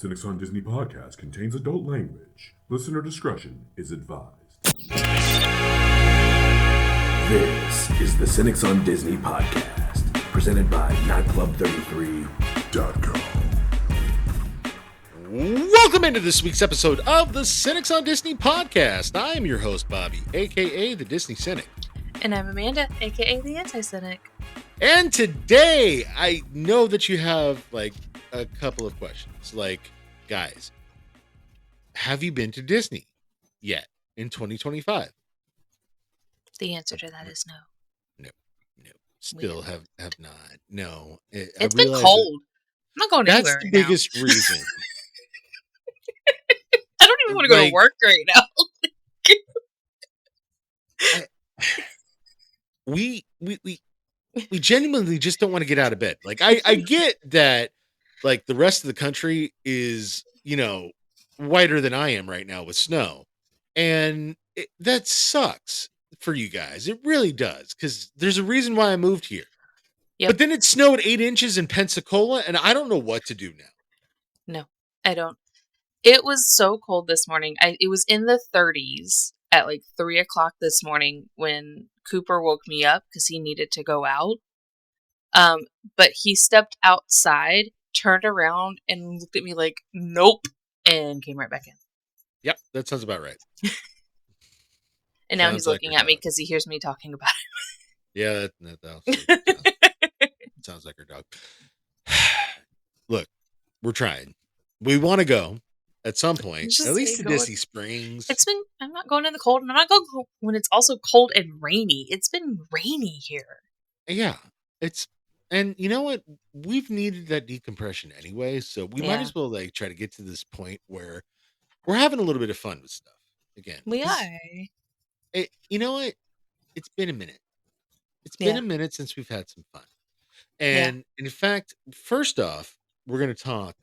Cynics on Disney podcast contains adult language. Listener discretion is advised. This is the Cynics on Disney podcast, presented by nightclub33.com. Welcome into this week's episode of the Cynics on Disney podcast. I am your host, Bobby, aka the Disney Cynic. And I'm Amanda, aka the Anti-Cynic. And today, I know that you have like a couple of questions. Like, guys, have you been to Disney yet in 2025? The answer to that is no. No. Still have not. No. It's been cold. I'm not going anywhere. That's the biggest reason. I don't even want to go to work right now. We genuinely just don't want to get out of bed. Like, I get that, like, the rest of the country is, whiter than I am right now with snow. And that sucks for you guys. It really does. Because there's a reason why I moved here. Yep. But then it snowed 8 inches in Pensacola, and I don't know what to do now. No, I don't. It was so cold this morning. It was in the 30s at like 3 o'clock this morning when Cooper woke me up because he needed to go out. But he stepped outside, turned around, and looked at me like, nope, and came right back in. Yep, that sounds about right. And now he's looking at me because he hears me talking about it. Yeah, that sounds like her dog. Look, we're trying. We want to go at some point, at least to Disney Springs. I'm not going in the cold, and I'm not going when it's also cold and rainy. It's been rainy here. Yeah, and you know what? We've needed that decompression anyway, so we might as well like try to get to this point where we're having a little bit of fun with stuff again. We are. You know what? It's been a minute. It's been a minute since we've had some fun. And in fact, first off, we're going to talk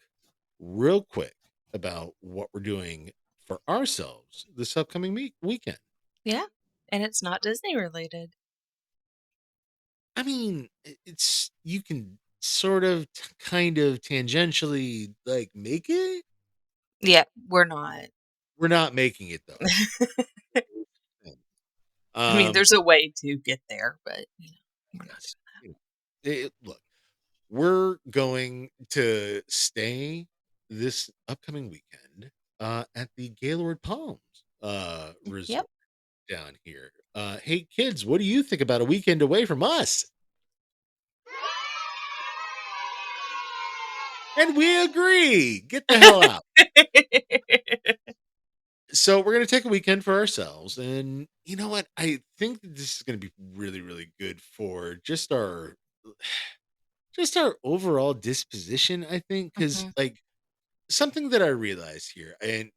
real quick about what we're doing for ourselves this upcoming weekend. Yeah. And it's not Disney related. I mean, you can sort of kind of tangentially like make it. Yeah, we're not. We're not making it though. I mean, there's a way to get there, but we're not doing that. Look, we're going to stay this upcoming weekend at the Gaylord Palms resort down here. Hey kids, what do you think about a weekend away from us? And we agree. Get the hell out. So we're going to take a weekend for ourselves. And you know what? I think that this is going to be really, really good for just our overall disposition, I think. Because like something that I realized here, and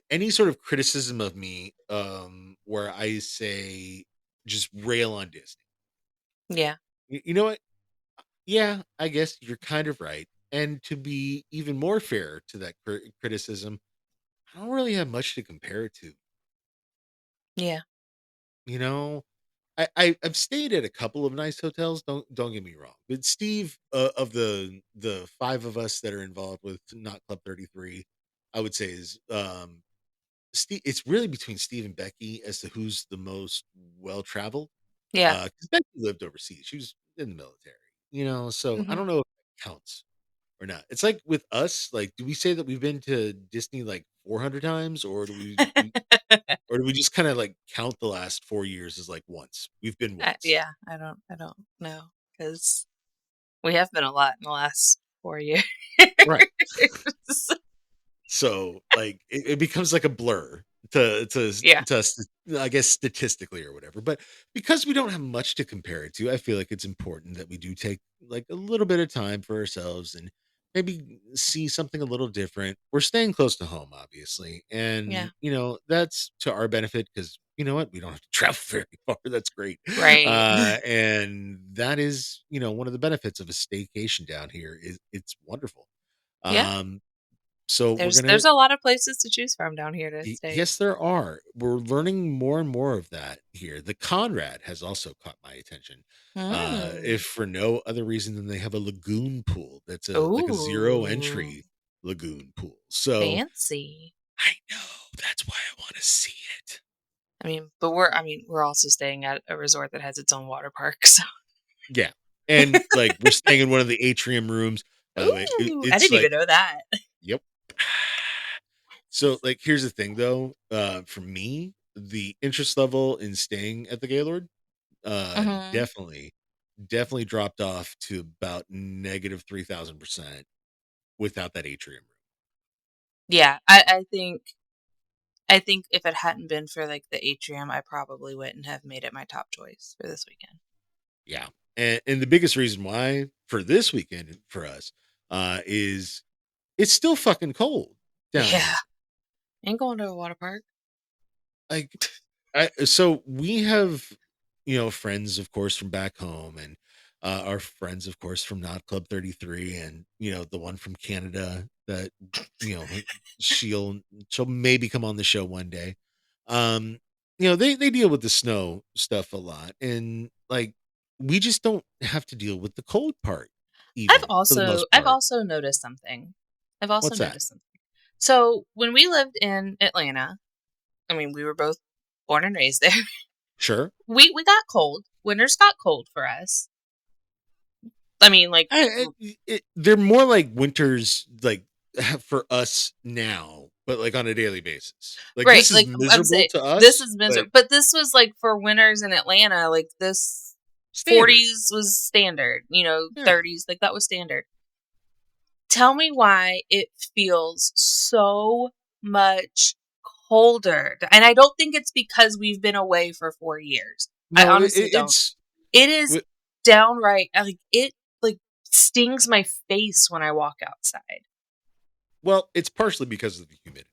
any sort of criticism of me where I say just rail on Disney. Yeah. You know what? Yeah, I guess you're kind of right. And to be even more fair to that criticism, I don't really have much to compare it to. Yeah. I've stayed at a couple of nice hotels. Don't get me wrong. But Steve, of the 5 of us that are involved with Not Club 33, I would say is Steve. It's really between Steve and Becky as to who's the most well traveled. Yeah. Because Becky lived overseas. She was in the military. So I don't know if that counts or not. It's like with us, like, do we say that we've been to Disney like 400 times, or do we just kind of like count the last 4 years as like once? We've been once. I don't know, because we have been a lot in the last 4 years. Right. So like it becomes like a blur to I guess statistically or whatever. But because we don't have much to compare it to, I feel like it's important that we do take like a little bit of time for ourselves and maybe see something a little different. We're staying close to home, obviously. And that's to our benefit because you know what? We don't have to travel very far. That's great. Right. And that is, one of the benefits of a staycation down here is it's wonderful. Yeah. So there's a lot of places to choose from down here to stay. Yes, there are. We're learning more and more of that here. The Conrad has also caught my attention. If for no other reason than they have a lagoon pool that's like a 0 entry lagoon pool. So Fancy. I know that's why I want to see it. I mean, but we're also staying at a resort that has its own water park. So, Yeah. And like we're staying in one of the atrium rooms. By the way, ooh, I it's didn't even like, know that. yep. So like here's the thing though, for me, the interest level in staying at the Gaylord Hmm. definitely dropped off to about negative 3,000% without that atrium room. Yeah, I think if it hadn't been for like the atrium, I probably wouldn't have made it my top choice for this weekend. Yeah. And the biggest reason why for this weekend for us is it's still fucking cold down Yeah, here. ain't going to a water park. Like so we have, friends of course from back home, and our friends of course from Not Club 33, and the one from Canada that you know she'll maybe come on the show one day. um they deal with the snow stuff a lot, and like we just don't have to deal with the cold part, I've even for the also most I've part. also noticed something. I've also What's that? noticed something. So when we lived in Atlanta, I mean, we were both born and raised there. Sure. We got cold. Winters got cold for us. I mean, like, They're more like winters, like for us now, but like on a daily basis. Like right, this is like I'm miserable saying, to this us, is but miserable, but this was like for winters in Atlanta. Like this, standard. 40s was standard. Yeah. 30s, like that was standard. Tell me why it feels so much colder. And I don't think it's because we've been away for 4 years. I No, honestly don't. it's It is wi- downright, like, it like stings my face when I walk outside. well, it's partially because of the humidity.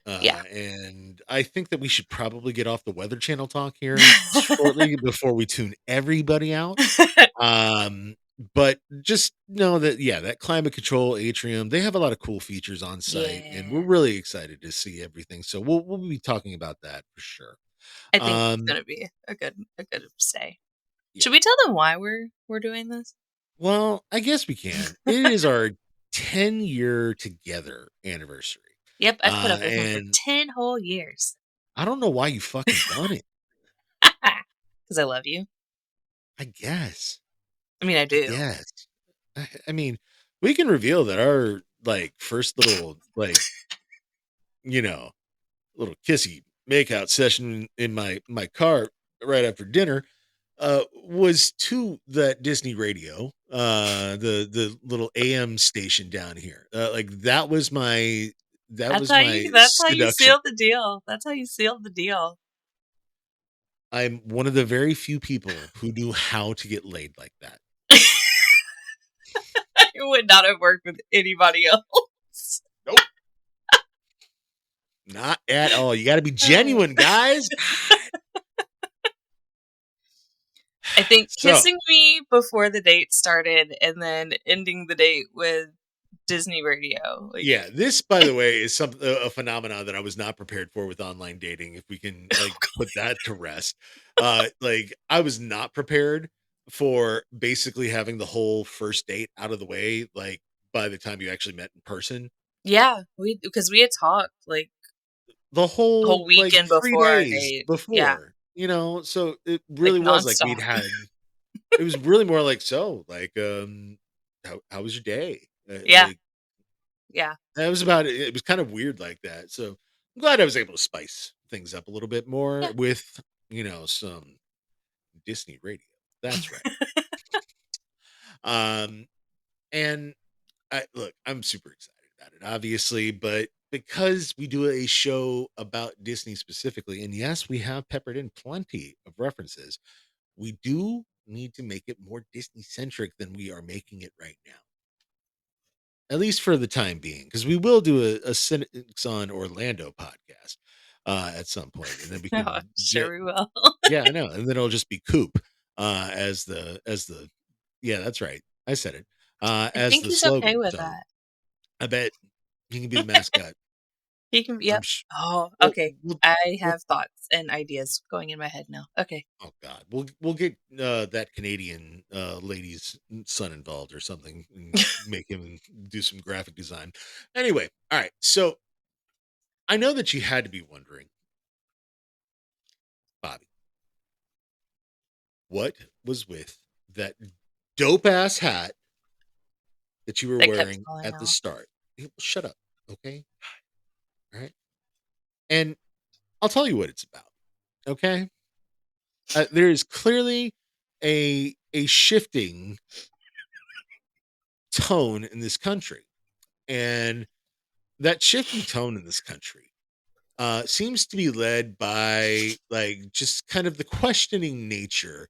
Yeah. And I think that we should probably get off the Weather Channel talk here shortly before we tune everybody out. Um, but just know that, yeah, that climate control atrium, they have a lot of cool features on site, and we're Yeah. really excited to see everything. So we'll be talking about that for sure. I think it's Um, gonna be a good stay. yeah. Should we tell them why we're doing this? Well, I guess we can. It is our 10-year together anniversary. Yep, I've put up with him for And 10 whole years. I don't know why you fucking done it. Because I love you. I guess. I mean, I I do. guess. I mean, we can reveal that our like first little like, you know, little kissy makeout session in my car right after dinner was to that Disney radio, the little AM station down here. Like that was my That's how you seduction. seal the deal. That's how you seal the deal. I'm one of the very few people who knew how to get laid like that. It would not have worked with anybody else. Nope. Not at all. You got to be genuine, guys. I think So, kissing me before the date started and then ending the date with Disney radio. Like, yeah, this, by the way, is a phenomenon that I was not prepared for with online dating. If we can like put that to rest, like I was not prepared for basically having the whole first date out of the way. Like by the time you actually met in person, yeah, because we had talked like the the whole whole like weekend 3 before our days date. Yeah, before, so it like really was like nonstop. it was really more like, so like, how was your day? Yeah, Like yeah, that was about it. It was kind of weird like that. So I'm glad I was able to spice things up a little bit more yeah. with, some Disney radio. That's right. Um, and I'm super excited about it, obviously, but because we do a show about Disney specifically, and yes, we have peppered in plenty of references, we do need to make it more Disney centric than we are making it right now. At least for the time being, because we will do a Cynics on Orlando podcast at some point, and then we Oh, can sure we will. yeah, I know, and then it'll just be Coop as the yeah, that's right, I said it I as think the he's okay slogan. with So that. I bet he can be the mascot. He can be. I'm Yep. sh- Oh, we'll, okay. we'll, I we'll have thoughts and ideas going in my head now. Okay. oh God, we'll get that Canadian lady's son involved or something, and make him do some graphic design. Anyway, all right. So I know that you had to be wondering, Bobby, what was with that dope ass hat that you were That kept wearing falling at the out. start. Shut up, okay? All right. And I'll tell you what it's about. Okay. There is clearly a shifting tone in this country, and that shifting tone in this country seems to be led by like just kind of the questioning nature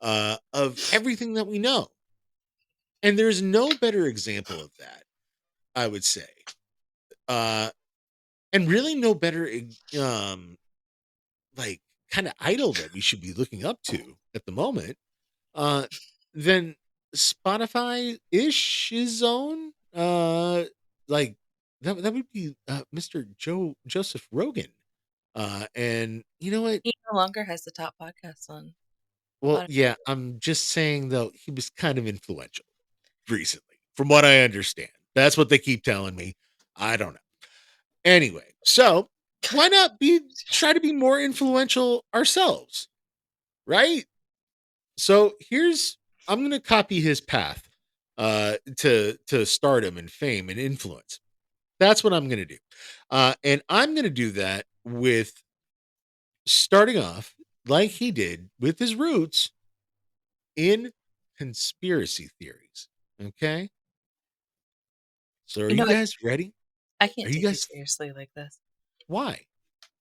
of everything that we know. And there's no better example of that, I would say. Uh, and really no better like kind of idol that we should be looking up to at the moment uh than Spotify ish his own like that would be Mr. Joseph Rogan. And you know what, He no longer has the top podcast on well, Spotify. yeah, I'm just saying though he was kind of influential recently from what I understand. That's what they keep telling me. I don't know. Anyway, so why not be try to be more influential ourselves, right? So here's I'm gonna copy his path to stardom and fame and influence. That's what I'm gonna do. And I'm gonna do that with starting off like he did with his roots in conspiracy theories. Okay. So are You know, you guys ready? I Are can't you take you guys seriously like this why?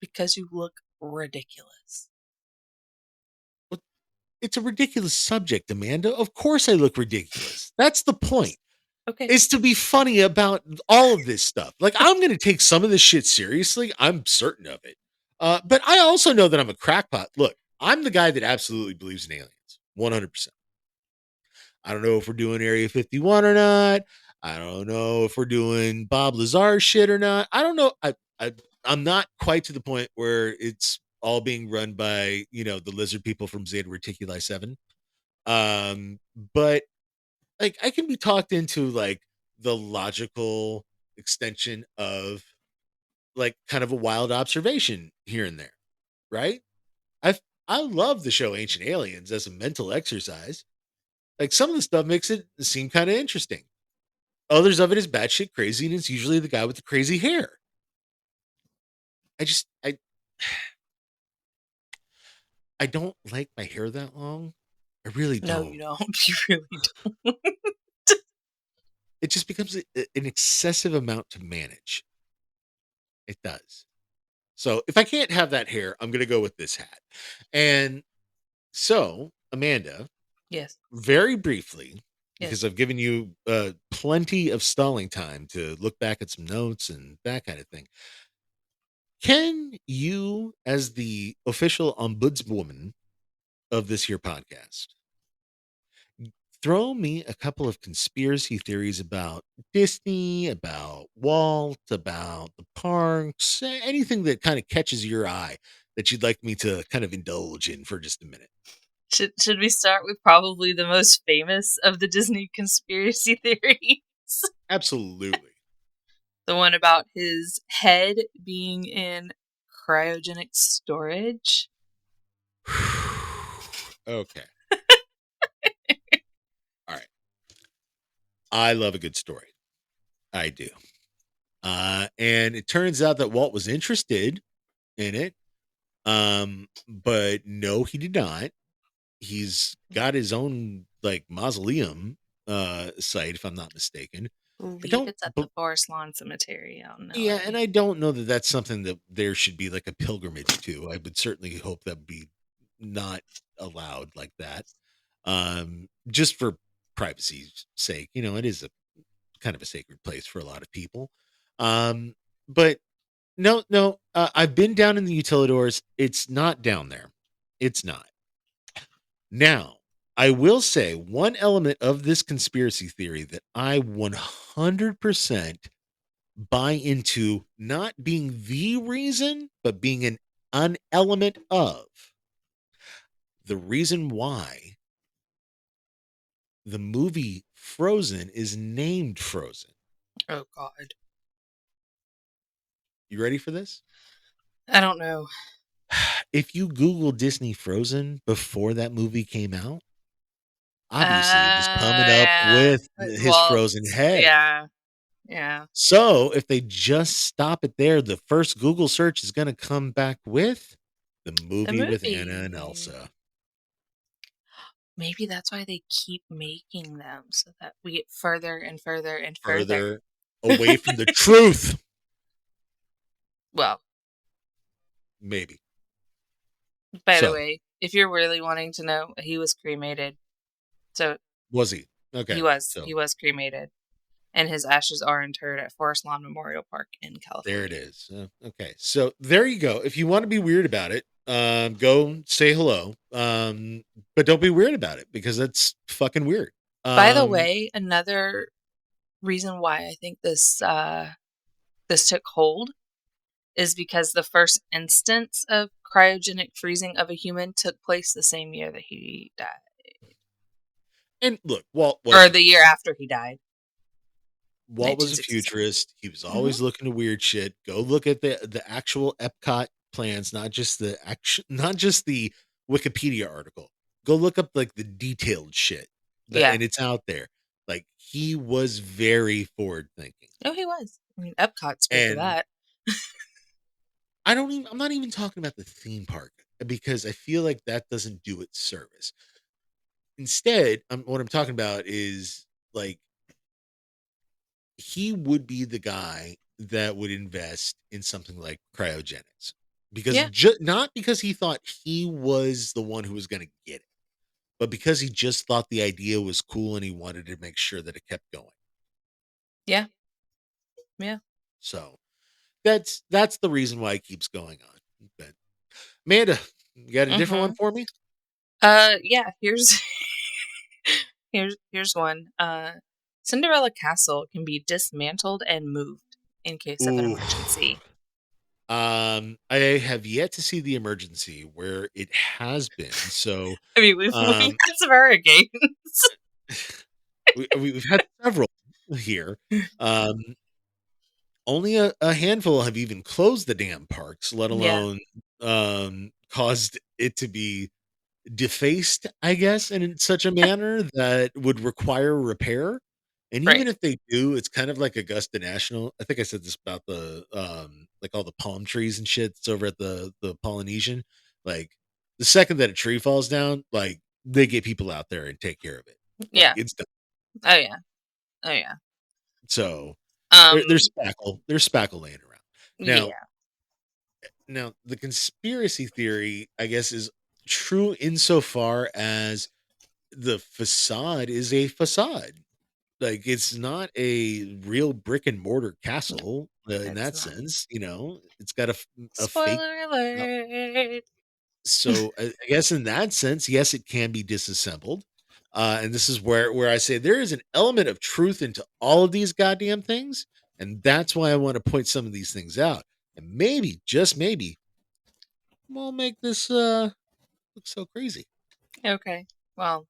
because you look ridiculous. Well, it's a ridiculous subject, Amanda. Of course I look ridiculous. That's the point. Okay. Is to be funny about all of this stuff. Like I'm going to take some of this shit seriously. I'm certain of it. But I also know that I'm a crackpot. Look, I'm the guy that absolutely believes in aliens. 100%. I don't know if we're doing Area 51 or not. I don't know if we're doing Bob Lazar shit or not. I don't know. I'm not quite to the point where it's all being run by, the lizard people from Zeta Reticuli 7. But like I can be talked into like the logical extension of like kind of a wild observation here and there, right? I love the show Ancient Aliens as a mental exercise. Like some of the stuff makes it seem kind of interesting. Others of it is batshit crazy, and it's usually the guy with the crazy hair. I just I don't like my hair that long. I really No, you don't. don't. You really don't. It just becomes an excessive amount to manage. It does. So if I can't have that hair, I'm going to go with this hat. And so, Amanda, Yes. very briefly, Yes. because I've given you plenty of stalling time to look back at some notes and that kind of thing. Can you, as the official ombudswoman of this here podcast, throw me a couple of conspiracy theories about Disney, about Walt, about the parks, anything that kind of catches your eye that you'd like me to kind of indulge in for just a minute? Should we start with probably the most famous of the Disney conspiracy theories? Absolutely. The one about his head being in cryogenic storage. Okay. All right. I love a good story. I do. And it turns out that Walt was interested in it. But no, he did not. He's got his own like mausoleum site, if I'm not mistaken. I I believe don't it's at but the Forest Lawn Cemetery out in Yeah, and LA. I don't know that that's something that there should be like a pilgrimage to. I would certainly hope that would be not allowed like that. Just for privacy's sake. It is a kind of a sacred place for a lot of people. But no, no, I've been down in the utilidors. It's not down there. It's not. Now, I will say one element of this conspiracy theory that I 100% buy into not being the reason, but being an element of the reason why the movie Frozen is named Frozen. Oh God. You ready for this? I don't know. If you Google Disney Frozen before that movie came out, obviously it was coming up Yeah. with his Well, frozen head. yeah. Yeah. So if they just stop it there, the first Google search is going to come back with the The movie with Anna and movie. Elsa. Maybe that's why they keep making them so that we get further and further and further. Further away from the truth. Well, Maybe. by the So, way, if you're really wanting to know, he was cremated. So was he? Okay. he was. So He was cremated. And his ashes are interred at Forest Lawn Memorial Park in California. there it is. Okay. So there you go. If you want to be weird about it, go say hello. But don't be weird about it because that's fucking weird. By the way, another reason why I think this took hold is because the first instance of cryogenic freezing of a human took place the same year that he died. And look, Walt Or the year after he died. Walt was a 1967. futurist. He was always looking to weird shit. Go look at the actual Epcot plans, not just the Wikipedia article. Go look up like the detailed shit. Yeah. And it's out there. Like he was very forward thinking. Oh, he was. I mean, Epcot's good for And that. I'm not even talking about the theme park because I feel like that doesn't do it service. Instead, what I'm talking about is like he would be the guy that would invest in something like cryogenics because Yeah. not because he thought he was the one who was going to get it, but because he just thought the idea was cool and he wanted to make sure that it kept going. Yeah. Yeah. So that's the reason why it keeps going on. But Amanda, you got a different one for me? Yeah, here's here's one. Cinderella Castle can be dismantled and moved in case of an emergency. I have yet to see the emergency where it has been. So I mean, we've had some hurricanes. we've had several here. Only a handful have even closed the damn parks, let alone caused it to be defaced, I guess, in such a manner that would require repair. And even Right. if they do, it's kind of like Augusta National. I think I said this about the like all the palm trees and shit that's over at the Polynesian. Like the second that a tree falls down, like they get people out there and take care of it. Like, Yeah. it's done. Oh yeah. Oh yeah. So there's spackle laying around. Now the conspiracy theory, I guess, is true insofar as the facade is a facade. Like it's not a real brick and mortar castle in that sense. You know, it's got a fake. Spoiler alert. So I guess in that sense, yes, it can be disassembled. And this is where I say there is an element of truth into all of these goddamn things, and that's why I want to point some of these things out. And maybe, just maybe, we'll make this look so crazy. Okay. Well,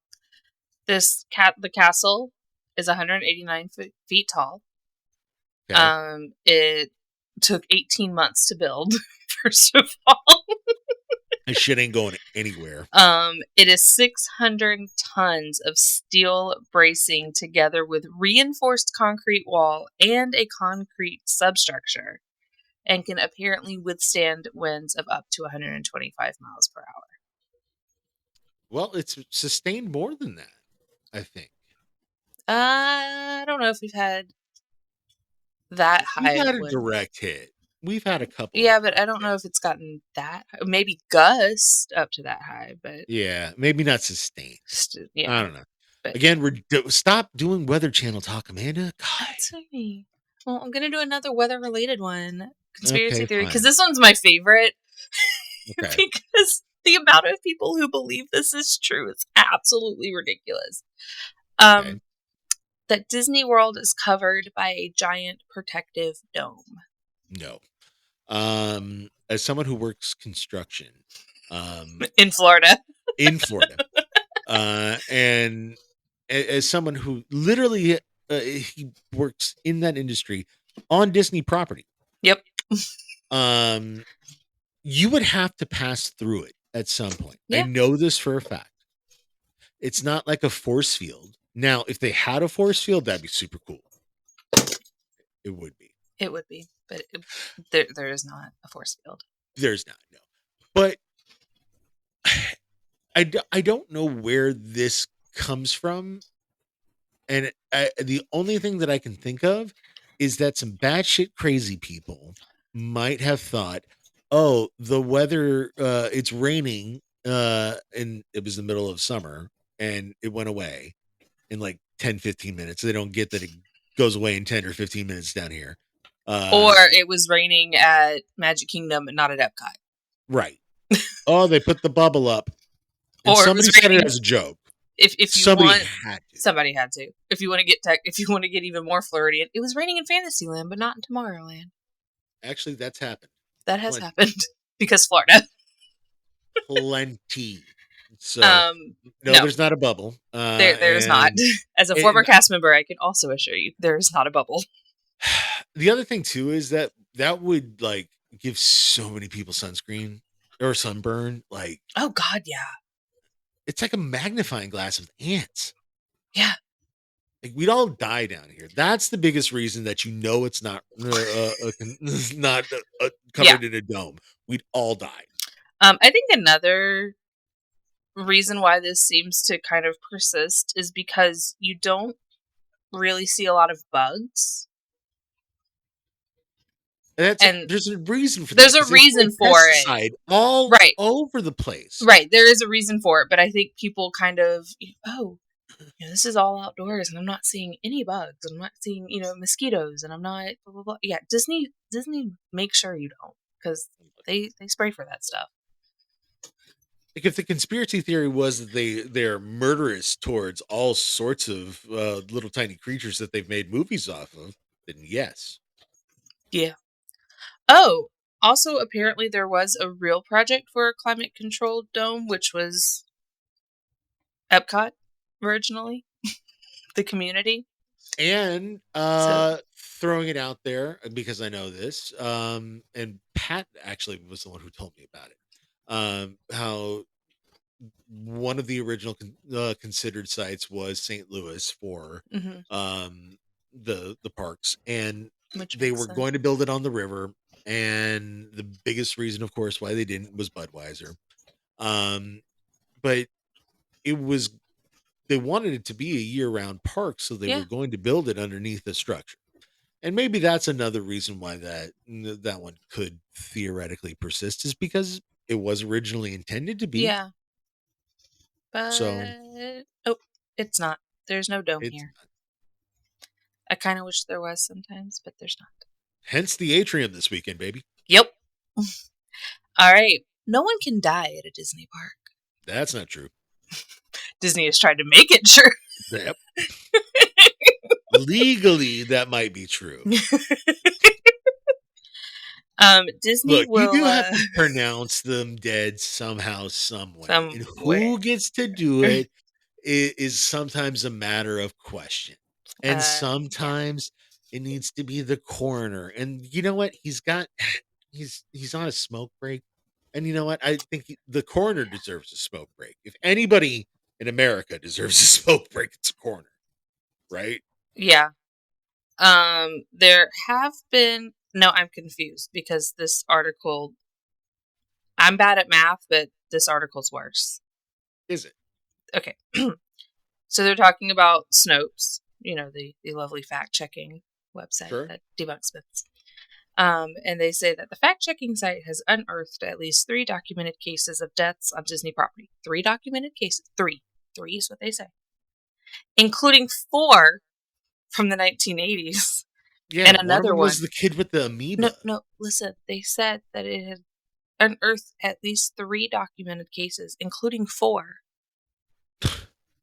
the castle is 189 feet tall. Okay. It took 18 months to build, first of all. This shit ain't going anywhere. It is 600 tons of steel bracing together with reinforced concrete wall and a concrete substructure, and can apparently withstand winds of up to 125 miles per hour. Well, it's sustained more than that, I think. I don't know if we've had that high. We've had a direct hit. We've had a couple. Yeah, but I don't know if it's gotten that high. Maybe gust up to that high, but yeah, maybe not sustained. Yeah, I don't know. But again, stop doing Weather Channel talk, Amanda. God. That's okay. Well, I'm gonna do another weather-related one, conspiracy theory, fine. because this one's my favorite. Okay. Because the amount of people who believe this is true is absolutely ridiculous. Okay. that Disney World is covered by a giant protective dome. No. As someone who works construction, In Florida. in Florida, and as someone who literally he works in that industry on Disney property, Yep. You would have to pass through it at some point. I Yeah. know this for a fact. It's not like a force field. Now, if they had a force field, that'd be super cool. It would be. It would be, but there is not a force field. There's not, no. But I don't know where this comes from. And the only thing that I can think of is that some batshit crazy people might have thought, oh, the weather, it's raining, and it was the middle of summer, and it went away in like 10, 15 minutes. They don't get that it goes away in 10 or 15 minutes down here. Or it was raining at Magic Kingdom, but not at Epcot. Right. Oh, they put the bubble up. And Or somebody said it as a joke. If you somebody want, had to. somebody had to. If you want to get if you want to get even more Floridian, it was raining in Fantasyland, but not in Tomorrowland. Actually, that's happened. That has happened because Florida. Plenty. So no, there's not a bubble. There is not. As a former cast member, I can also assure you there is not a bubble. The other thing too is that would like give so many people sunscreen or sunburn. Like, oh God, yeah. It's like a magnifying glass of ants. Yeah. Like we'd all die down here. That's the biggest reason that it's not covered in a dome. We'd all die. I think another reason why this seems to kind of persist is because you don't really see a lot of bugs. And there's a reason for that. There's a reason for it. All over the place. Right. There is a reason for it, but I think people kind of, this is all outdoors and I'm not seeing any bugs. I'm not seeing, mosquitoes and I'm not blah, blah, blah. Yeah. Disney makes sure you don't because they spray for that stuff. Like if the conspiracy theory was that they're murderous towards all sorts of little tiny creatures that they've made movies off of, then yes. Yeah. Oh, also apparently there was a real project for a climate controlled dome, which was Epcot originally, the community. And throwing it out there because I know this, and Pat actually was the one who told me about it. How one of the original considered sites was St. Louis for the parks, and they were going to build it on the river. And the biggest reason, of course, why they didn't was Budweiser. But they wanted it to be a year-round park, so they were going to build it underneath the structure. And maybe that's another reason why that one could theoretically persist, is because it was originally intended to be. Yeah. But it's not. There's no dome here. Not. I kind of wish there was sometimes, but there's not. Hence the atrium this weekend, baby. Yep. All right. No one can die at a Disney park. That's not true. Disney has tried to make it true. Yep. Legally, that might be true. Disney will. You do have to pronounce them dead somehow, someway. And who gets to do it is sometimes a matter of question. And sometimes it needs to be the coroner. And you know what? He's on a smoke break. And you know what? I think the coroner deserves a smoke break. If anybody in America deserves a smoke break, it's a coroner. Right? Yeah. There have been... No, I'm confused because this article... I'm bad at math, but this article's worse. Is it? Okay. So they're talking about Snopes, the lovely fact-checking website that debunks myths. And they say that the fact-checking site has unearthed at least 3 documented cases of deaths on Disney property. 3 documented cases. 3. 3 is what they say. Including 4 from the 1980s. Yeah, and another one was the kid with the amoeba. No, listen. They said that it had unearthed at least 3 documented cases, including 4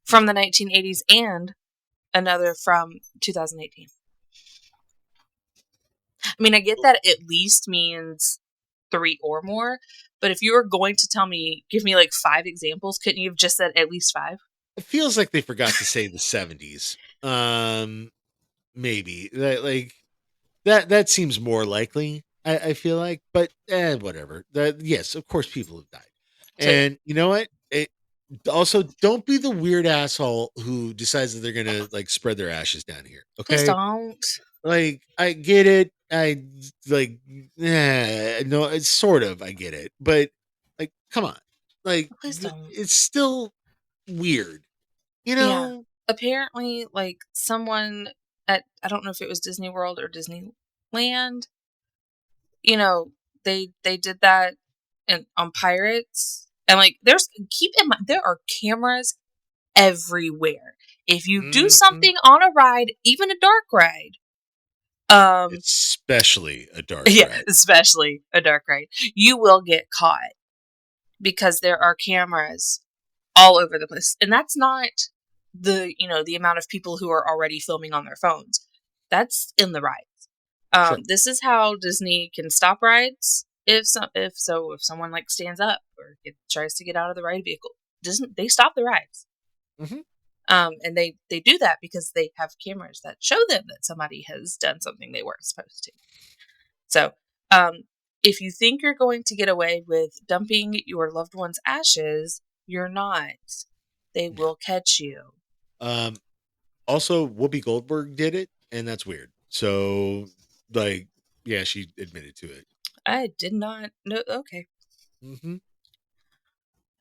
from the 1980s and another from 2018. I mean, I get that at least means 3 or more, but if you were going to tell me, give me like 5 examples, couldn't you have just said at least 5? It feels like they forgot to say the 70s. Maybe like that seems more likely. I feel like, but whatever. Yes, of course, people have died, So, yeah. and you know what? Also, don't be the weird asshole who decides that they're gonna like spread their ashes down here. Please Okay, don't. like I get it. I like, no, it's sort of I get it, but like, come on, like Please don't. it's still weird, you Yeah. know? Apparently, like, someone at, I don't know if it was Disney World or Disneyland, you know, they did that on Pirates. And, like, keep in mind, there are cameras everywhere. If you do Mhm. something on a ride, even a dark ride, Especially a dark yeah, ride. especially a dark ride, you will get caught because there are cameras all over the place. And that's not the amount of people who are already filming on their phones. That's in the rides. Sure. This is how Disney can stop rides if someone like stands up or tries to get out of the ride vehicle. They stop the rides. Mhm. And they do that because they have cameras that show them that somebody has done something they weren't supposed to. So, if you think you're going to get away with dumping your loved one's ashes, you're not. They will catch you. Also, Whoopi Goldberg did it, and that's weird. So, like, yeah, she admitted to it. I did not know. Okay. Mm-hmm.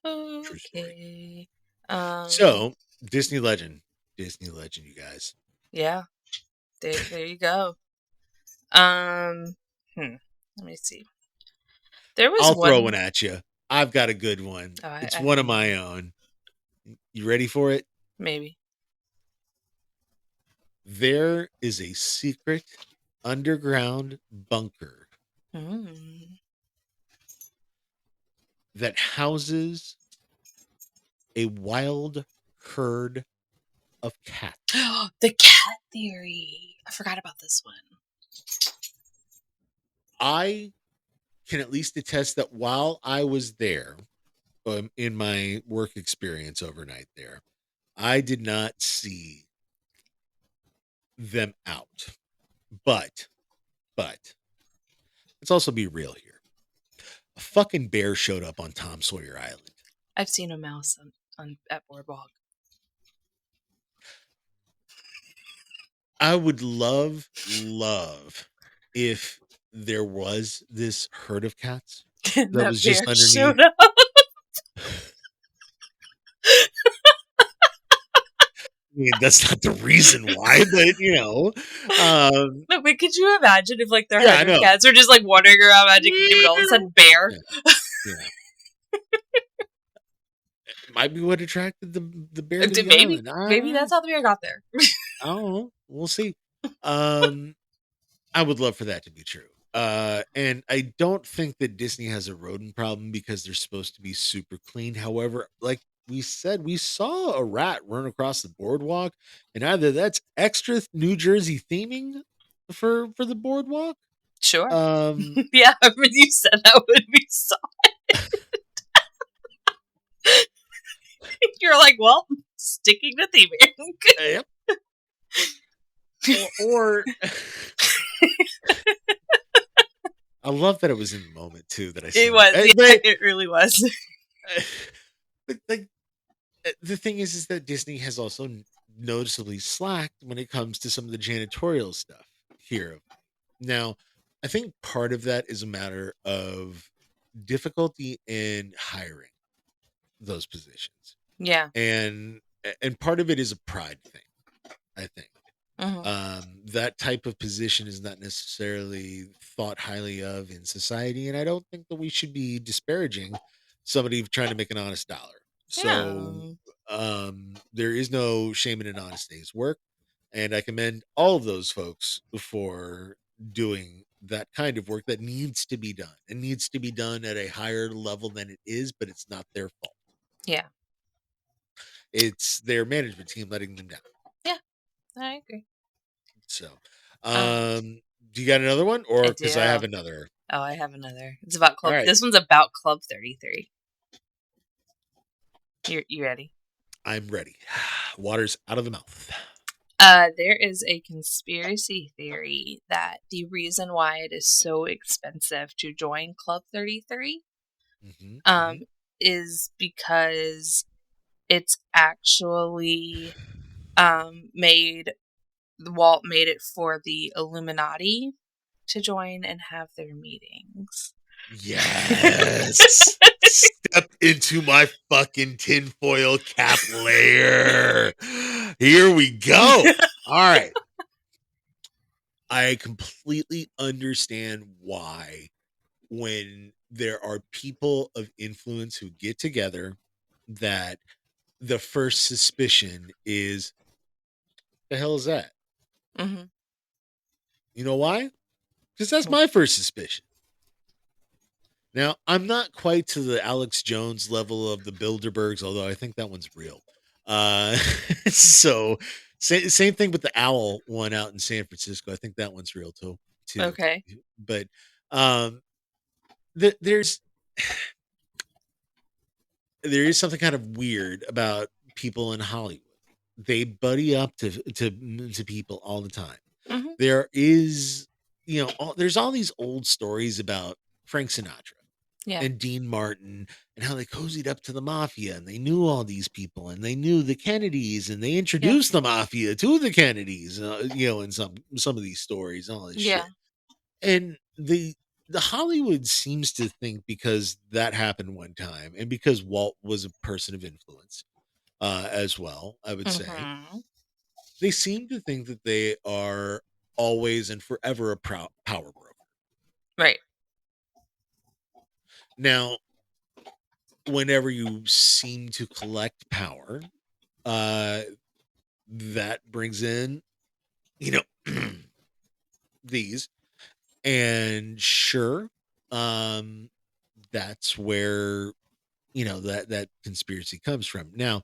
True story. Okay. So, Disney legend, you guys. Yeah. There you go. Um. Let me see. There was I'll throw one. one at you. I've got a good one. Oh, It's I one have of my own. You ready for it? maybe. There is a secret underground bunker Mm. that houses a wild herd of cats. The cat theory. I forgot about this one. I can at least attest that while I was there, in my work experience overnight there, I did not see them out. But let's also be real here. A fucking bear showed up on Tom Sawyer Island. I've seen a mouse at Boardwalk. I would love if there was this herd of cats And that that was bear just underneath. showed up. I mean, that's not the reason why, but No, but could you imagine if like their yeah, I herd of know. cats are just like wandering around Magic Kingdom and all of a sudden bear? Yeah, yeah. It might be what attracted the bear to the Maybe island. I maybe don't know. that's how the bear got there. I don't know. We'll see. I would love for that to be true. And I don't think that Disney has a rodent problem because they're supposed to be super clean. However, like we said, we saw a rat run across the boardwalk, and either that's extra New Jersey theming for the boardwalk. Sure. Um, Yeah, when you said that when we saw it, you're like, well, sticking to theming. yep. Or I love that it was in the moment too that I It said was, it. yeah, it really was. But like the thing is that Disney has also noticeably slacked when it comes to some of the janitorial stuff here. Now, I think part of that is a matter of difficulty in hiring those positions, Yeah. and part of it is a pride thing. I think Mhm. that type of position is not necessarily thought highly of in society, and I don't think that we should be disparaging somebody trying to make an honest dollar. So Yeah. there is no shame in an honest day's work, and I commend all of those folks for doing that kind of work that needs to be done. It needs to be done at a higher level than it is, but it's not their fault. Yeah. It's their management team letting them down. Yeah. I agree. So, Um, do you got another one, or I because do. I have another? Oh, I have another. It's about All Club. right, This one's about Club 33. You ready? I'm ready. Water's out of the mouth. There is a conspiracy theory that the reason why it is so expensive to join Club 33 Mm-hmm. is because it's actually Walt made it for the Illuminati to join and have their meetings. Yes. Step into my fucking tinfoil cap layer. Here we go. All right. I completely understand why, when there are people of influence who get together, that the first suspicion is, the hell is that? Mm-hmm. You know why? Because that's my first suspicion. Now, I'm not quite to the Alex Jones level of the Bilderbergs, although I think that one's real. Uh, so, same thing with the owl one out in San Francisco. I think that one's real too. Okay. But um, there's there is something kind of weird about people in Hollywood. They buddy up to people all the time. Mm-hmm. There is, there's all these old stories about Frank Sinatra Yeah. and Dean Martin and how they cozied up to the mafia and they knew all these people and they knew the Kennedys and they introduced the mafia to the Kennedys, in some of these stories, all this Yeah. shit. And the Hollywood seems to think, because that happened one time and because Walt was a person of influence as well, I would say, Mm-hmm. they seem to think that they are always and forever a power broker. Right. Now, whenever you seem to collect power, uh, that brings in, you know, these, and sure, um, that's where, that conspiracy comes from. Now,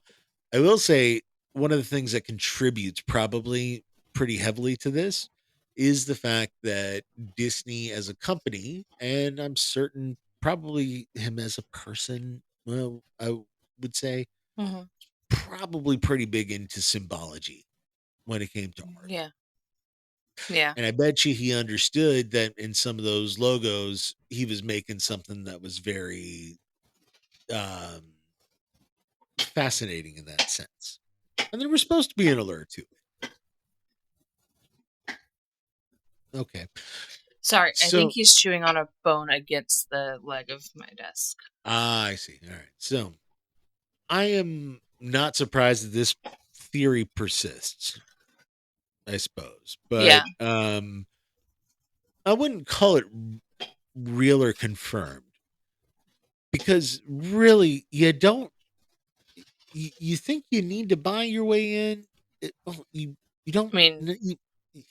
I will say one of the things that contributes probably pretty heavily to this is the fact that Disney as a company, and I'm certain probably him as a person, well, I would say Mm-hmm. probably pretty big into symbology when it came to art. Yeah. Yeah. And I bet you he understood that in some of those logos, he was making something that was very um, fascinating in that sense. And there was supposed to be an alert to it. Okay. Sorry, I think So, he's chewing on a bone against the leg of my desk. I see. All right. So, I am not surprised that this theory persists, I suppose. But Yeah. I wouldn't call it real or confirmed, because really you think you need to buy your way in. You don't. I mean,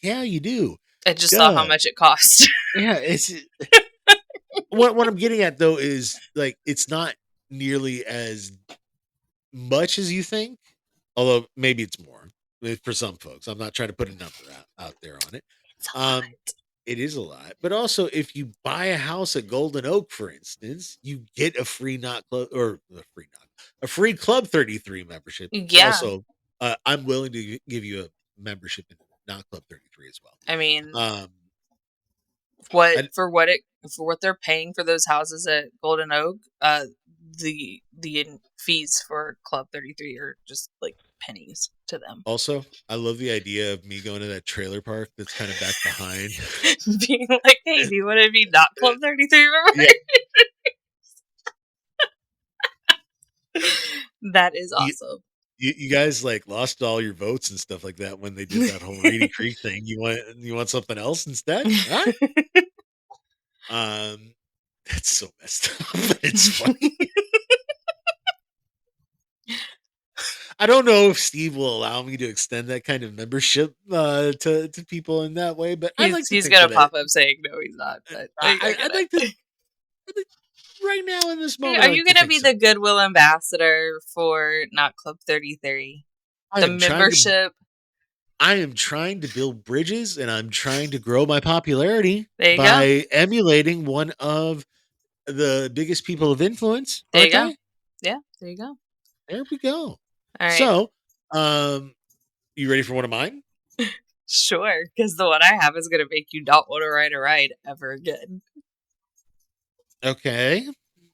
Yeah, you do. I just saw how Duh. much it cost. Yeah, it's what I'm getting at though is, like, it's not nearly as much as you think, although maybe it's more for some folks. I'm not trying to put a number out there on it. It's a lot. Um, it is a lot, but also if you buy a house at Golden Oak, for instance, you get a free a free Club 33 membership. Yeah. Also, I'm willing to give you a membership in Not Club 33 as well. I mean, Um, what I, for what they're paying for those houses at Golden Oak, the fees for Club 33 are just like pennies to them. Also, I love the idea of me going to that trailer park that's kind of back behind. Being like, hey, do you want to be not Club 33 member? Yeah. That is awesome. You guys like lost all your votes and stuff like that when they did that whole Reedy Creek thing. You want something else instead? Huh? That's so messed up, but it's funny. I don't know if Steve will allow me to extend that kind of membership to people in that way, but I'd like to He's think gonna that pop up saying no, he's not. But I get I'd it. like to right now in this moment. Are I'd you like to gonna think be so. the goodwill ambassador for Not Club 33? The I am trying to. membership I am trying to build bridges and I'm trying to grow my popularity There you go. by emulating one of the biggest people of influence, There aren't you go. I? Yeah, there you go. There we go. All right. So, you ready for one of mine? Sure, because the one I have is going to make you not want to ride a ride ever again. Okay.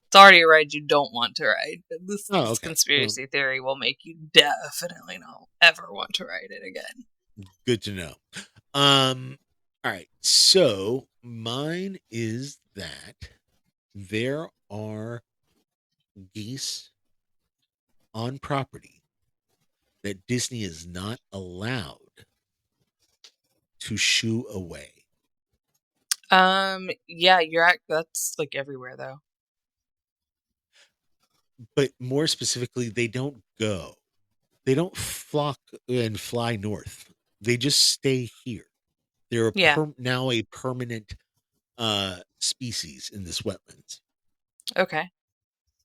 It's already a ride you don't want to ride. But this Oh, okay. conspiracy theory will make you definitely not ever want to ride it again. Good to know. All right. So mine is that there are geese on property that Disney is not allowed to shoo away. Yeah, that's like everywhere though. But more specifically, they don't go. They don't flock and fly north. They just stay here. They're now a permanent species in this wetlands. Okay.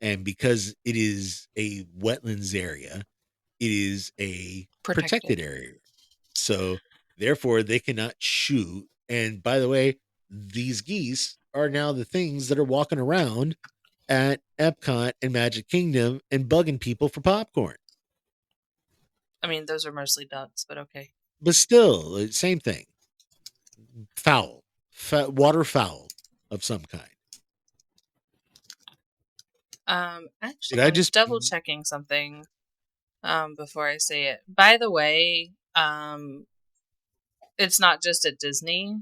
And because it is a wetlands area, it is a protected area. So therefore they cannot shoot. And by the way, these geese are now the things that are walking around at Epcot and Magic Kingdom and bugging people for popcorn. I mean, those are mostly ducks, but okay. But still, same thing. Fowl. Waterfowl of some kind. Actually, I'm just double checking something before I say it. By the way, it's not just at Disney.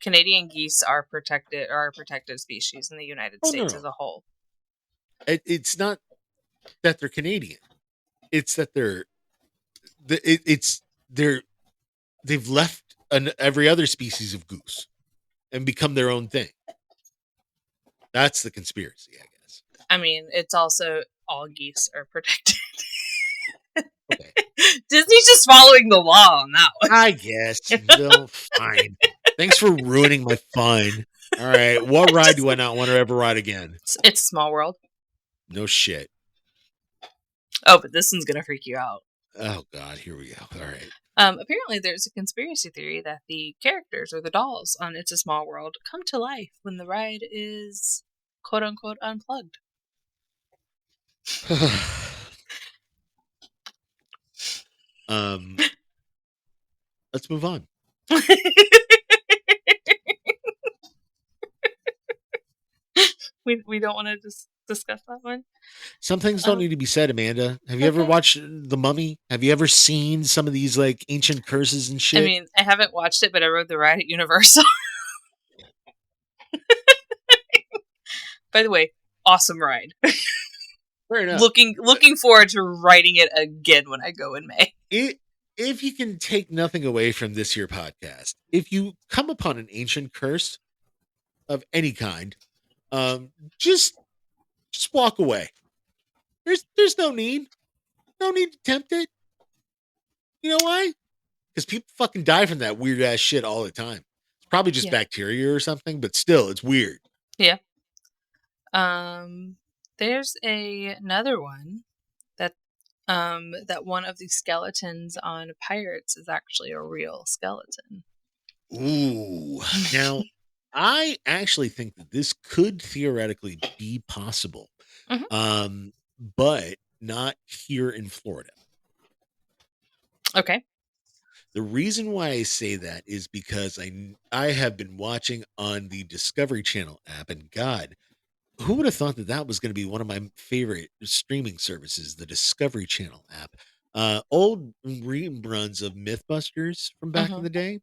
Canadian geese are a protected species in the United States as a whole. It's not that they're Canadian. It's that they've left every other species of goose and become their own thing. That's the conspiracy, I guess. I mean, it's also all geese are protected. Okay. Disney's just following the law on that one. I guess. Well, fine. Thanks for ruining my fun. All right. What ride do I not want to ever ride again? It's Small World. No shit. Oh, but this one's going to freak you out. Oh, God. Here we go. All right. Apparently, there's a conspiracy theory that the characters or the dolls on It's a Small World come to life when the ride is quote unquote unplugged. Let's move on. we don't want to discuss that one. Some things don't need to be said, Amanda. Have you ever watched The Mummy? Have you ever seen some of these like ancient curses and shit? I mean, I haven't watched it, but I rode the ride at Universal. By the way, awesome ride. Fair enough. Looking forward to riding it again when I go in May. If you can take nothing away from this here podcast, if you come upon an ancient curse of any kind, just walk away. There's no need to tempt it. You know why? Because people fucking die from that weird ass shit all the time. It's probably just bacteria or something, but still, it's weird. Yeah. There's another one that one of the skeletons on Pirates is actually a real skeleton. Ooh. Now, I actually think that this could theoretically be possible. Mm-hmm. But not here in Florida. Okay. The reason why I say that is because I have been watching on the Discovery Channel app, and God, who would have thought that was going to be one of my favorite streaming services, the Discovery Channel app. Old reruns of Mythbusters from back in the day,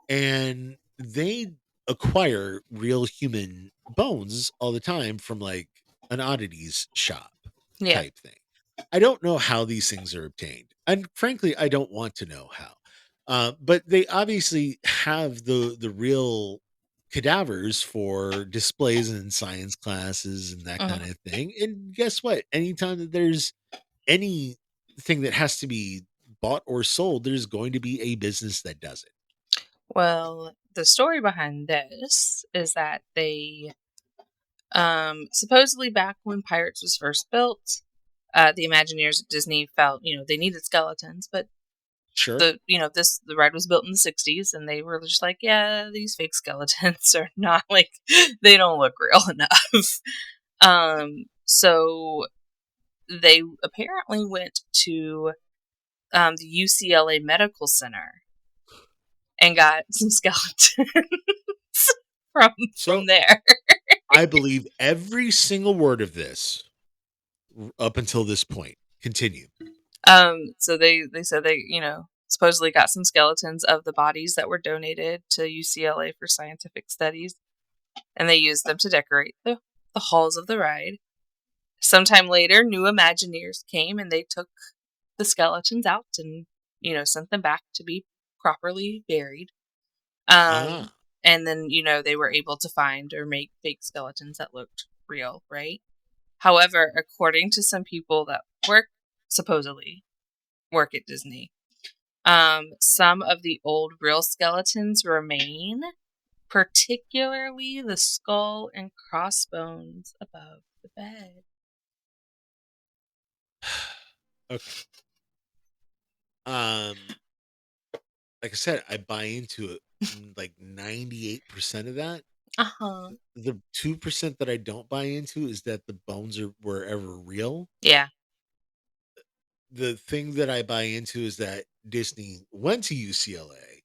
and they acquire real human bones all the time from like an oddities shop type thing. I don't know how these things are obtained, and frankly, I don't want to know how. But they obviously have the real cadavers for displays in science classes and that kind of thing. And guess what? Anytime that there's anything that has to be bought or sold, there's going to be a business that does it. Well, the story behind this is that they supposedly back when Pirates was first built, the Imagineers at Disney felt, they needed skeletons, but Sure. the ride was built in the 60s, and they were just like, yeah, these fake skeletons are not like, they don't look real enough. So they apparently went to the UCLA Medical Center and got some skeletons from there. I believe every single word of this up until this point. Continue. So they said they, supposedly got some skeletons of the bodies that were donated to UCLA for scientific studies, and they used them to decorate the halls of the ride. Sometime later, new Imagineers came and they took the skeletons out and, sent them back to be properly buried. And then, they were able to find or make fake skeletons that looked real, right? However, according to some people that supposedly work at Disney, some of the old real skeletons remain, particularly the skull and crossbones above the bed. Okay. Like I said, I buy into it like 98% of that. Uh-huh. The 2% that I don't buy into is that the bones were ever real. Yeah. The thing that I buy into is that Disney went to UCLA,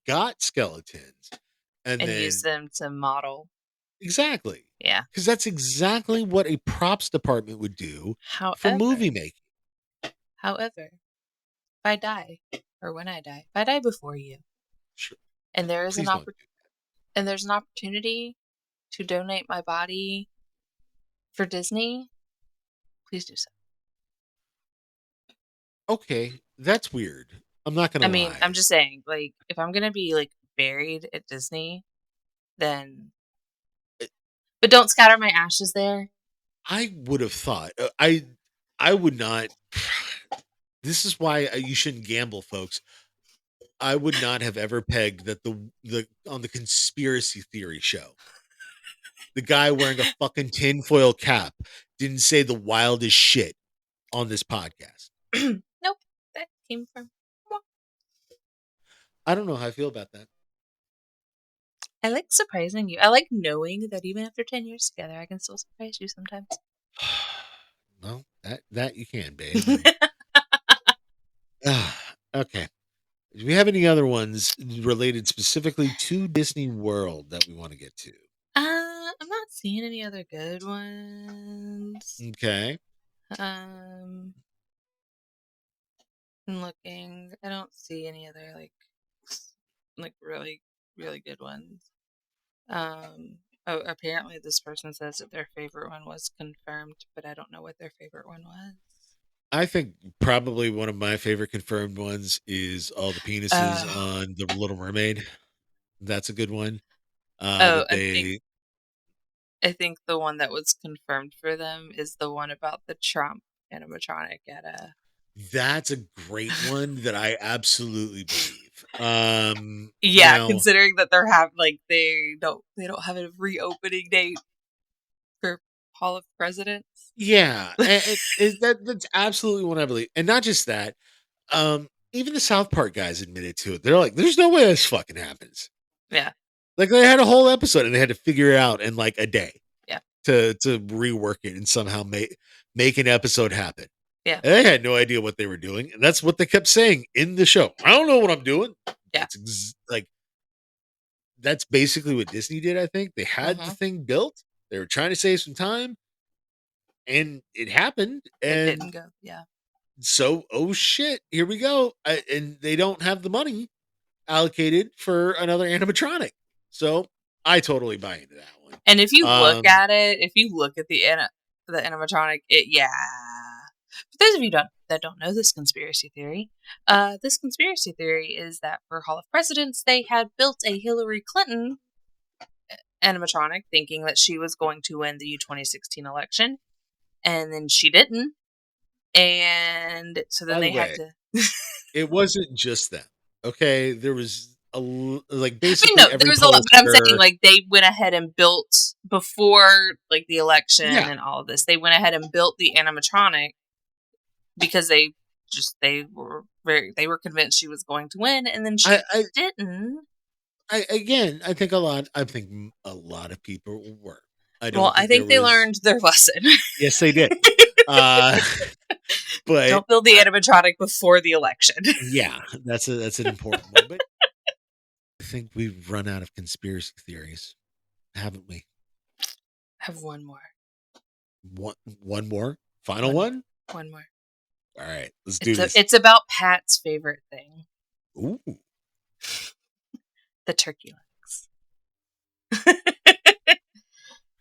got skeletons, and then used them to model. Exactly. Yeah. Because that's exactly what a props department would do for movie making. However, if I die, or when I die, if I die before you, sure, and there is there's an opportunity to donate my body for Disney, please do so. Okay, that's weird. I'm not gonna lie. I'm just saying, like, if I'm gonna be like buried at Disney, then but don't scatter my ashes there. I would have thought I would not. This is why you shouldn't gamble, folks. I would not have ever pegged that the on the conspiracy theory show, the guy wearing a fucking tinfoil cap didn't say the wildest shit on this podcast. Nope, that came from. I don't know how I feel about that. I like surprising you. I like knowing that even after 10 years together, I can still surprise you sometimes. Well, that you can, babe. Okay. Do we have any other ones related specifically to Disney World that we want to get to? I'm not seeing any other good ones. Okay. I'm looking. I don't see any other like really, really good ones. Apparently this person says that their favorite one was confirmed, but I don't know what their favorite one was. I think probably one of my favorite confirmed ones is all the penises on the Little Mermaid. That's a good one. I think the one that was confirmed for them is the one about the Trump animatronic at That's a great one that I absolutely believe. Yeah, now, considering that they don't have a reopening date for Hall of Presidents. Yeah, that's absolutely one I believe, and not just that. Even the South Park guys admitted to it. They're like, "There's no way this fucking happens." Yeah, like they had a whole episode and they had to figure it out in like a day. Yeah, to rework it and somehow make an episode happen. Yeah, and they had no idea what they were doing, and that's what they kept saying in the show. I don't know what I'm doing. Yeah, that's basically what Disney did. I think they had the thing built. They were trying to save some time, and it happened. And it didn't go. Yeah. So, oh shit, here we go. And they don't have the money allocated for another animatronic. So I totally buy into that one. And if you look at it, if you look at the animatronic, For those of you that don't know this conspiracy theory is that for Hall of Presidents, they had built a Hillary Clinton animatronic thinking that she was going to win the 2016 election, and then she didn't. And so then they had to... It wasn't just them. Okay, there was basically there was a lot, but I'm saying they went ahead and built before the election and all of this. They went ahead and built the animatronic because they were They were convinced she was going to win, and then she didn't. I think a lot of people were. I think they learned their lesson. Yes, they did. But don't build the animatronic before the election. Yeah, that's an important one. But I think we've run out of conspiracy theories, haven't we? I have one more. One more? Final one? One more. All right, let's do this. It's about Pat's favorite thing. Ooh. The turkey legs.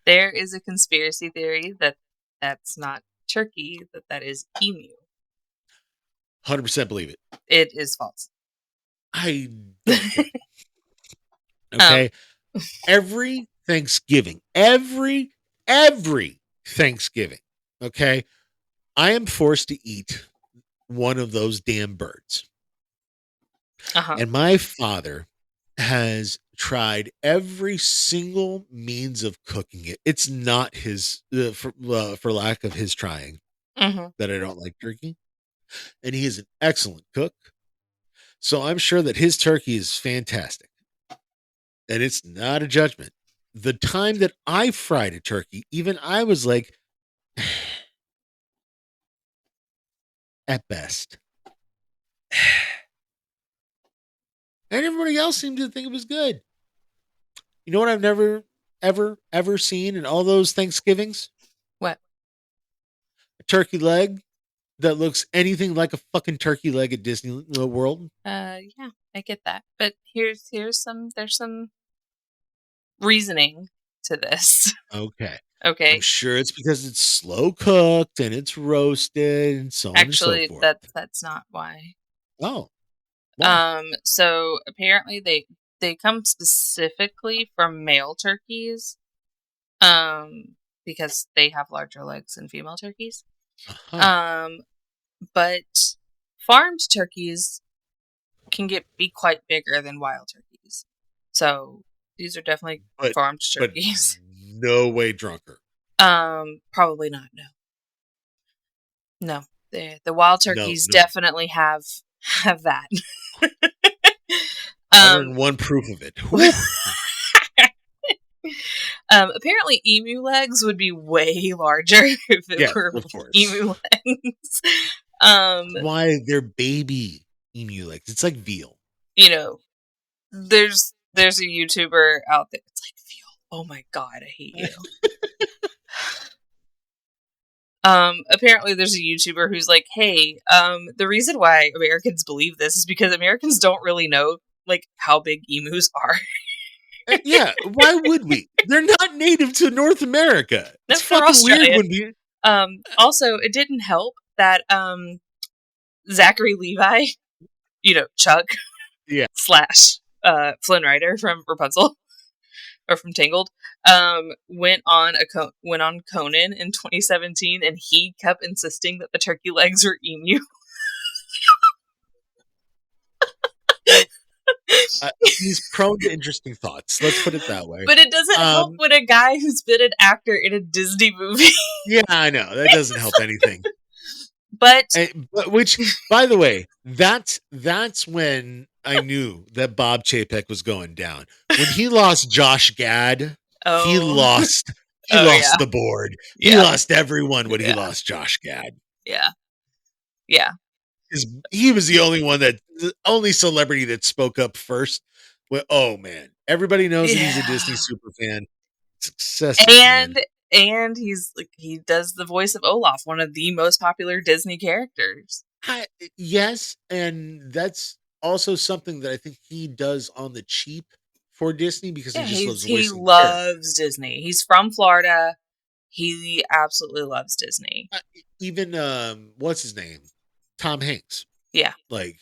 There is a conspiracy theory that's not turkey, that is emu. 100% believe it. It is false. I don't think. Okay. Every Thanksgiving, every Thanksgiving, okay, I am forced to eat one of those damn birds. And my father has tried every single means of cooking it. It's not his, for lack of his trying, that I don't like turkey. And he is an excellent cook. So I'm sure that his turkey is fantastic. And it's not a judgment. The time that I fried a turkey, even I was like, at best. And everybody else seemed to think it was good. You know what I've never, ever seen in all those Thanksgivings? What? A turkey leg that looks anything like a fucking turkey leg at Disney World. Yeah, I get that. But there's some reasoning to this. Okay. Okay. I'm sure it's because it's slow cooked and it's roasted and so on and so forth. Actually, that's not why. Oh. Why? So apparently they come specifically from male turkeys. Because they have larger legs than female turkeys. But farmed turkeys can be quite bigger than wild turkeys. So these are definitely farmed turkeys. But no way drunker. Probably not. No. The wild turkeys definitely have that. 101 proof of it. Apparently emu legs would be way larger if it were emu legs. Why they're baby emu legs? It's like veal. You know, there's a YouTuber out there. It's like veal. Oh my god, I hate you. Apparently there's a YouTuber who's like, hey, the reason why Americans believe this is because Americans don't really know like how big emus are. Yeah, why would we? They're not native to North America. It's fucking weird when we... Also, it didn't help that Zachary Levi, Chuck, / Flynn Rider from Rapunzel or from Tangled, went on Conan in 2017, and he kept insisting that the turkey legs were emu. He's prone to interesting thoughts. Let's put it that way. But it doesn't help when a guy who's been an actor in a Disney movie. Yeah, I know. That doesn't help anything. But which, by the way, that's when I knew that Bob Chapek was going down. When he lost Josh Gad, he lost the board. He lost everyone when he lost Josh Gad. Yeah. Yeah. He was the only celebrity that spoke up first. Well, oh man, everybody knows that he's a Disney super fan. Success. And he does the voice of Olaf, one of the most popular Disney characters. Yes, and that's also something that I think he does on the cheap for Disney because he loves Disney. He's from Florida. He absolutely loves Disney. Even what's his name? Tom Hanks. Yeah. Like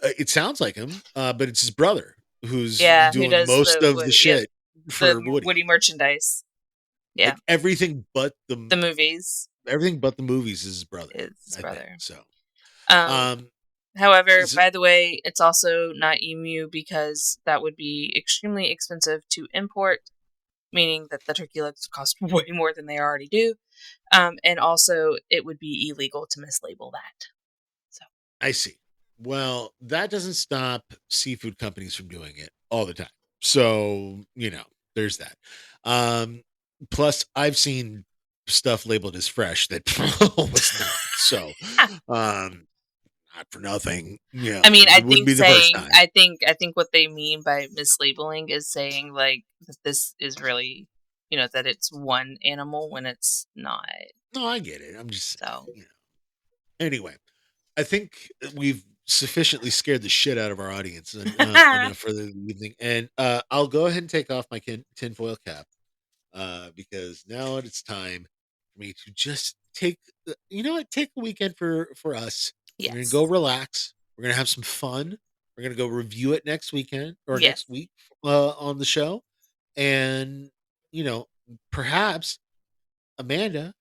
it sounds like him, but it's his brother who's doing most of the shit for Woody merchandise. Yeah. Like everything but the movies. Everything but the movies is his brother. It's his brother. So however, by the way, it's also not emu because that would be extremely expensive to import, meaning that the turkey legs would cost way more than they already do. And also it would be illegal to mislabel that. So I see. Well, that doesn't stop seafood companies from doing it all the time. So, there's that. Um, Plus, I've seen stuff labeled as fresh that was not. So, um, not for nothing. I mean, It wouldn't be the first time. I think what they mean by mislabeling is saying like that this is really, that it's one animal when it's not. No, I get it. I'm just So Anyway, I think we've sufficiently scared the shit out of our audience enough for the evening, and I'll go ahead and take off my tinfoil cap because now it's time for me to just take take a weekend for us. We're gonna yes, go relax. We're gonna have some fun. We're gonna go review it next weekend or yes, next week on the show, and you know perhaps Amanda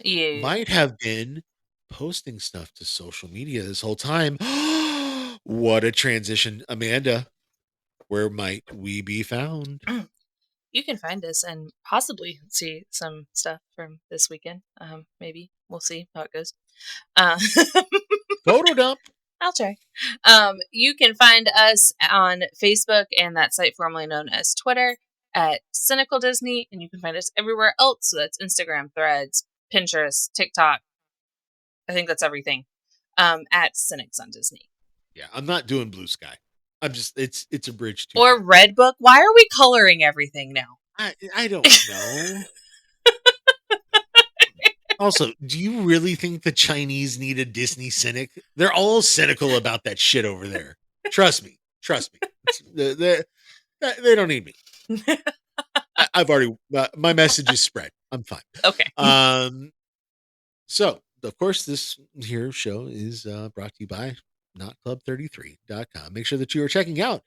you. might have been posting stuff to social media this whole time. What a transition, Amanda. Where might we be found? You can find us and possibly see some stuff from this weekend. Maybe we'll see how it goes. Uh, Photo dump. I'll try. You can find us on Facebook and that site formerly known as Twitter at Cynical Disney, and you can find us everywhere else. So that's Instagram, Threads, Pinterest, TikTok. I think that's everything. At Cynics on Disney. Yeah, I'm not doing Blue Sky. I'm just it's a bridge too Or far. Redbook. Why are we coloring everything now? I don't know. Also, do you really think the Chinese need a Disney cynic? They're all cynical about that shit over there. Trust me. They don't need me. I've already my message is spread. I'm fine. Okay. So of course this here show is brought to you by notclub33.com. Make sure that you are checking out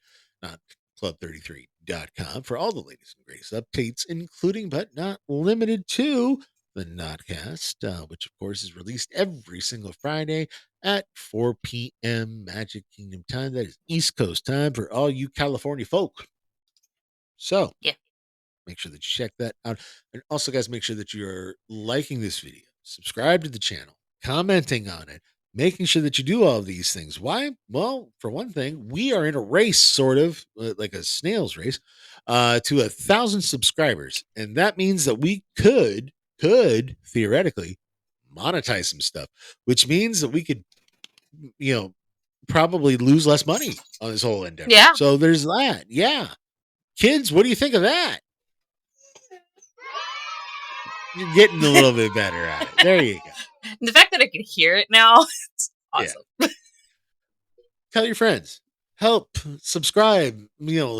notclub33.com for all the latest and greatest updates, including but not limited to the Notcast, which of course is released every single Friday at 4 p.m. Magic Kingdom time. That is East Coast time for all you California folk. So yeah, make sure that you check that out. And also, guys, make sure that you're liking this video, subscribe to the channel, commenting on it, making sure that you do all of these things. Why? Well, for one thing, we are in a race, sort of like a snail's race, to 1,000 subscribers. And that means that we could theoretically monetize some stuff, which means that we could, probably lose less money on this whole endeavor. Yeah. So there's that. Yeah. Kids, what do you think of that? You're getting a little bit better at it. There you go. And the fact that I can hear it now, it's awesome. Yeah. Tell your friends. Help subscribe.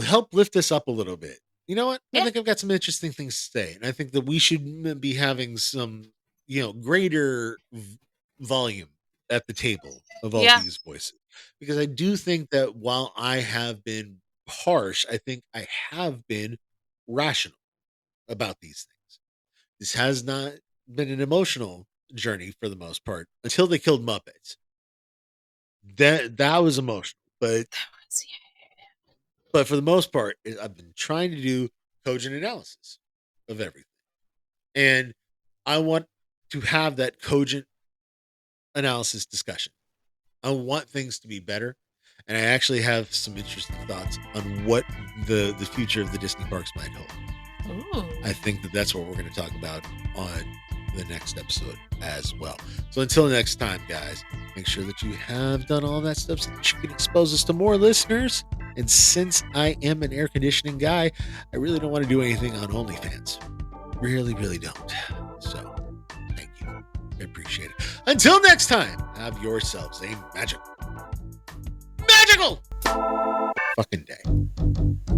Help lift this up a little bit. You know what? Yeah. I think I've got some interesting things to say. And I think that we should be having some, greater volume at the table of all these voices. Because I do think that while I have been harsh, I think I have been rational about these things. This has not been an emotional journey for the most part until they killed Muppets. That was emotional, but for the most part, I've been trying to do cogent analysis of everything, and I want to have that cogent analysis discussion. I want things to be better, and I actually have some interesting thoughts on what the future of the Disney parks might hold. Ooh. I think that's what we're going to talk about on the next episode as well. So until next time, guys, make sure that you have done all that stuff so that you can expose us to more listeners. And since I am an air conditioning guy, I really don't want to do anything on OnlyFans. Really, really don't. So thank you. I appreciate it. Until next time, have yourselves a magical fucking day.